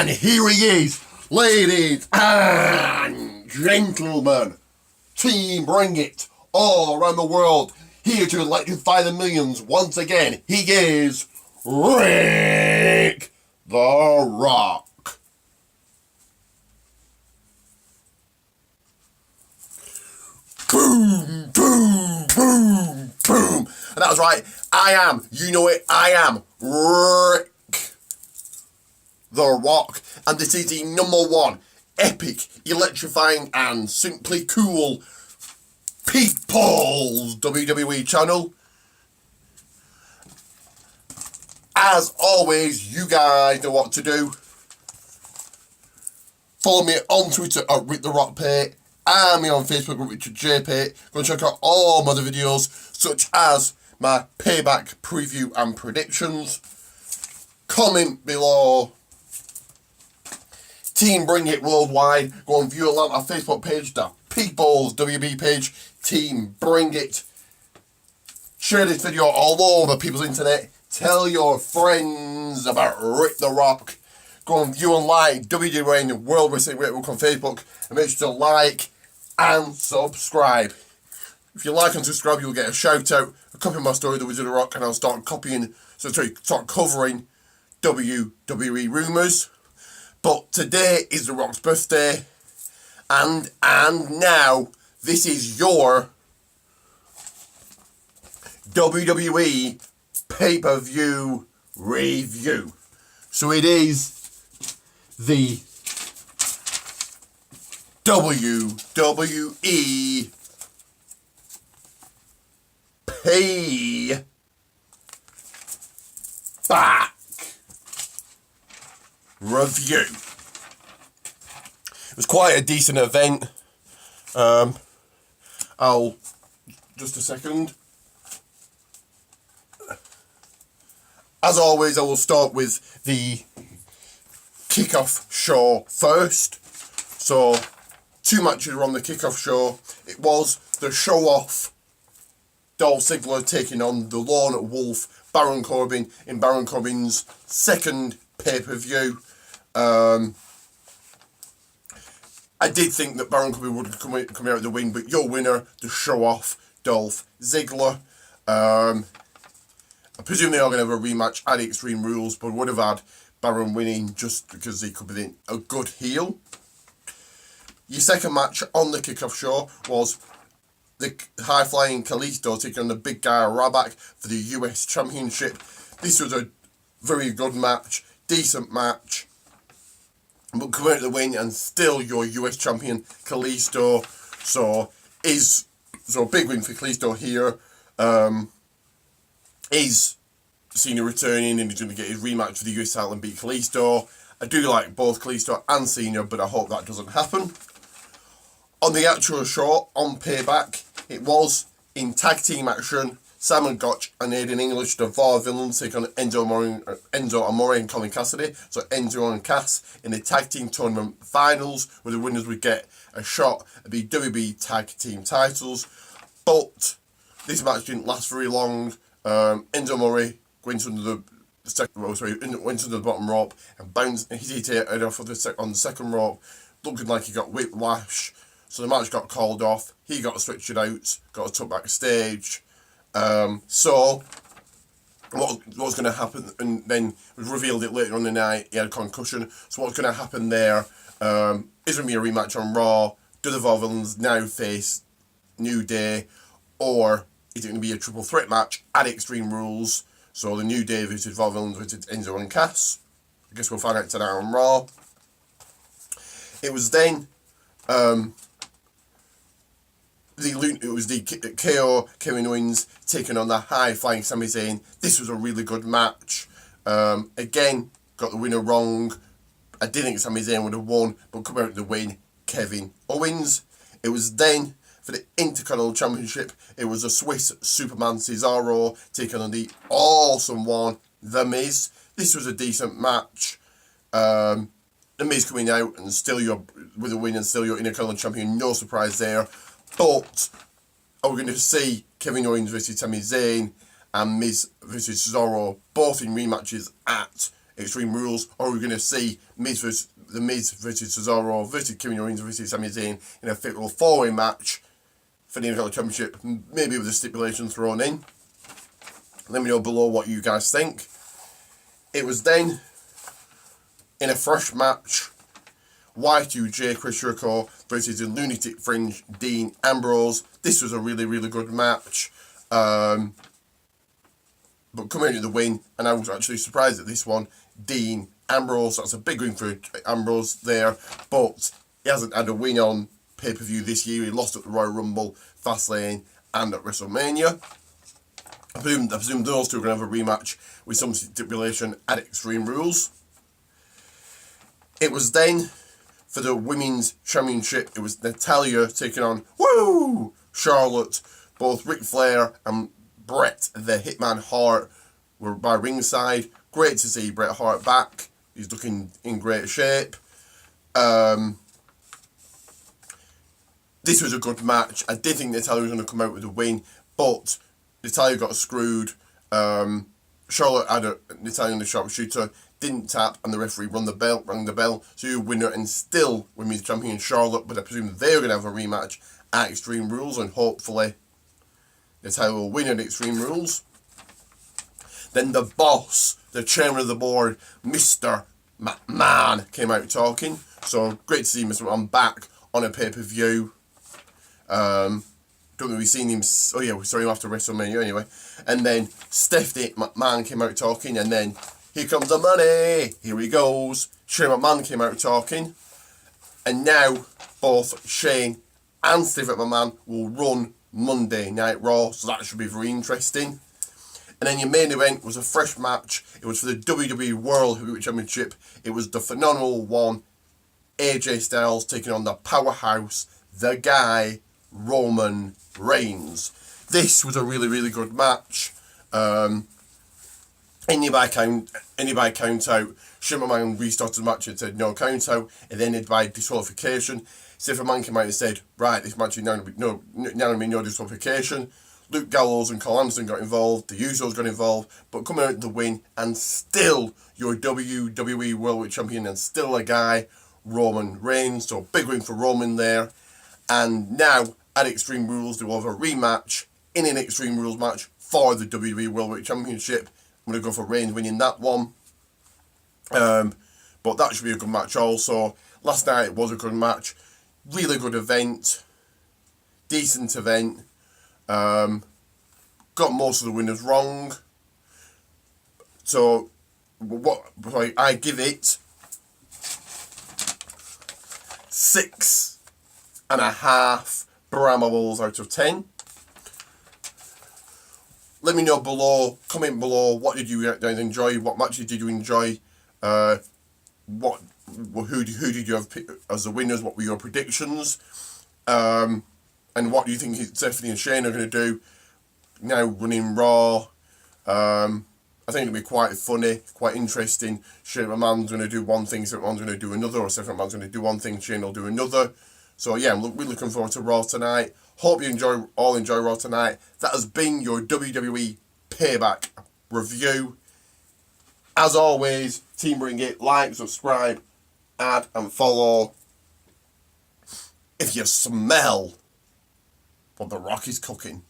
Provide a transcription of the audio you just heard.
And here he is, ladies and gentlemen. Team Bring It, all around the world, here to electrify the millions once again. He is Rick the Rock. Boom, boom, boom, boom. And that was right. I am, you know it, I am Rick the Rock. And this is the #1 epic, electrifying and simply cool People's WWE channel. As always, you guys know what to do. Follow me on Twitter at Rick the Rock Pate. And me on Facebook at Richard J. Pate. Go and check out all my other videos, such as my payback preview and predictions. Comment below. Team Bring It Worldwide. Go and view a lot on my Facebook page, the People's WB page. Team Bring It. Share this video all over people's internet. Tell your friends about Rick the Rock. Go and view and like WWE World Wrestling Network on Facebook. And make sure to like and subscribe. If you like and subscribe, you'll get a shout out, a copy of my story, The Wizard of Rock, and I'll start covering WWE rumours. But today is The Rock's birthday, and now this is your WWE pay-per-view review. So it is the WWE Payback review. It was quite a decent event. I'll just a second. As always, I will start with the kickoff show first. So, 2 matches were on the kickoff show. It was the show-off Dolph Ziggler taking on the Lone Wolf Baron Corbin in Baron Corbin's second pay-per-view. I did think that Baron Corbin would come out with the win, but your winner, the show-off Dolph Ziggler. I presume they are going to have a rematch at Extreme Rules, but would have had Baron winning just because he could be a good heel. Your second match on the kickoff show was the high-flying Kalisto taking on the big guy Ryback for the US Championship. This was a very good match, decent match, but come out the win and still your US Champion Kalisto. So a big win for Kalisto here. Is Cena returning and he's going to get his rematch for the US title and beat Kalisto. I do like both Kalisto and Cena, but I hope that doesn't happen. On the actual show, on Payback, it was in tag team action. Simon Gotch and Aiden English, the Vaudevillains, take on Enzo Amore and Colin Cassidy. So Enzo and Cass in the tag team tournament finals, where the winners would get a shot at the WB tag team titles. But this match didn't last very long. Enzo Amore went under the bottom rope and bounced. He hit it off on the second rope, looking like he got whiplash. So the match got called off. He got switched out, got took backstage. So what's going to happen? And then it was revealed it later on the night. He had a concussion. So what's going to happen there? Is going to be a rematch on Raw? Do the Vaudevillains now face New Day, or is it going to be a triple threat match at Extreme Rules? So the New Day versus Vaudevillains versus Enzo and Cass. I guess we'll find out tonight on Raw. It was then the KO Kevin Owens taking on the high flying Sami Zayn. This was a really good match. Again, got the winner wrong. I didn't think Sami Zayn would have won, but come out with the win, Kevin Owens. It was then for the Intercontinental Championship. It was a Swiss Superman Cesaro taking on the awesome one, The Miz. This was a decent match. The Miz coming out and still with a win and still your Intercontinental Champion. No surprise there. But are we going to see Kevin Owens versus Sami Zayn and Miz versus Cesaro both in rematches at Extreme Rules, or are we going to see The Miz versus Cesaro versus Kevin Owens versus Sami Zayn in a fatal 4-way match for the Intercontinental Championship, maybe with a stipulation thrown in? Let me know below what you guys think. It was then, in a fresh match, Y2J Chris Jericho versus the Lunatic Fringe Dean Ambrose. This was a really, really good match. But coming out of the win, and I was actually surprised at this one, Dean Ambrose. That's a big win for Ambrose there, but he hasn't had a win on pay-per-view this year. He lost at the Royal Rumble, Fastlane, and at WrestleMania. I presume those two are going to have a rematch with some stipulation at Extreme Rules. It was then, for the Women's Championship, it was Natalya taking on, Charlotte. Both Ric Flair and Bret the Hitman Hart were by ringside. Great to see Bret Hart back. He's looking in great shape. This was a good match. I did think Natalya was going to come out with a win, but Natalya got screwed. Charlotte had Natalya on the sharpshooter, didn't tap, and the referee rang the bell. So you winner and still Women's Champion Charlotte, but I presume they're going to have a rematch at Extreme Rules, and hopefully Natalya will win at Extreme Rules. Then the boss, the chairman of the board, Mr. McMahon, came out talking. So great to see Mr. McMahon back on a pay-per-view. Don't think we've seen him. Oh yeah, we saw him after WrestleMania anyway. And then Stephanie McMahon came out talking, and then here comes the money. Here he goes. Shane McMahon came out talking, and now both Shane and Stephanie McMahon will run Monday Night Raw, so that should be very interesting. And then your main event was a fresh match. It was for the WWE World Heavyweight Championship. It was the phenomenal one, AJ Styles taking on the powerhouse, the guy, Roman Reigns. This was a really, really good match. Any by count out. Shane McMahon restarted the match and said no count out. It ended by disqualification. Stephanie McMahon came out and said, right, this match is now going to be no disqualification. Luke Gallows and Cole Anderson got involved. The Usos got involved. But coming out the win, and still your WWE World Heavyweight Champion, and still a guy, Roman Reigns. So big win for Roman there. And now at Extreme Rules, they will have a rematch in an Extreme Rules match for the WWE World Heavyweight Championship. I'm going to go for Reigns winning that one. But that should be a good match also. Last night was a good match. Really good event. Decent event. Got most of the winners wrong. So I give it 6.5 Brambles out of 10. Let me know below, comment below, what did you guys enjoy, what matches did you enjoy, who did you have as the winners, what were your predictions, and what do you think Stephanie and Shane are going to do now running Raw. I think it'll be quite funny, quite interesting. Shane McMahon's going to do one thing, Stephanie McMahon's going to do another, or Stephanie McMahon's going to do one thing, Shane will do another. So yeah, I'm really looking forward to Raw tonight. Hope you all enjoy Raw tonight. That has been your WWE Payback review. As always, Team Bring It, like, subscribe, add and follow. If you smell what The Rock is cooking.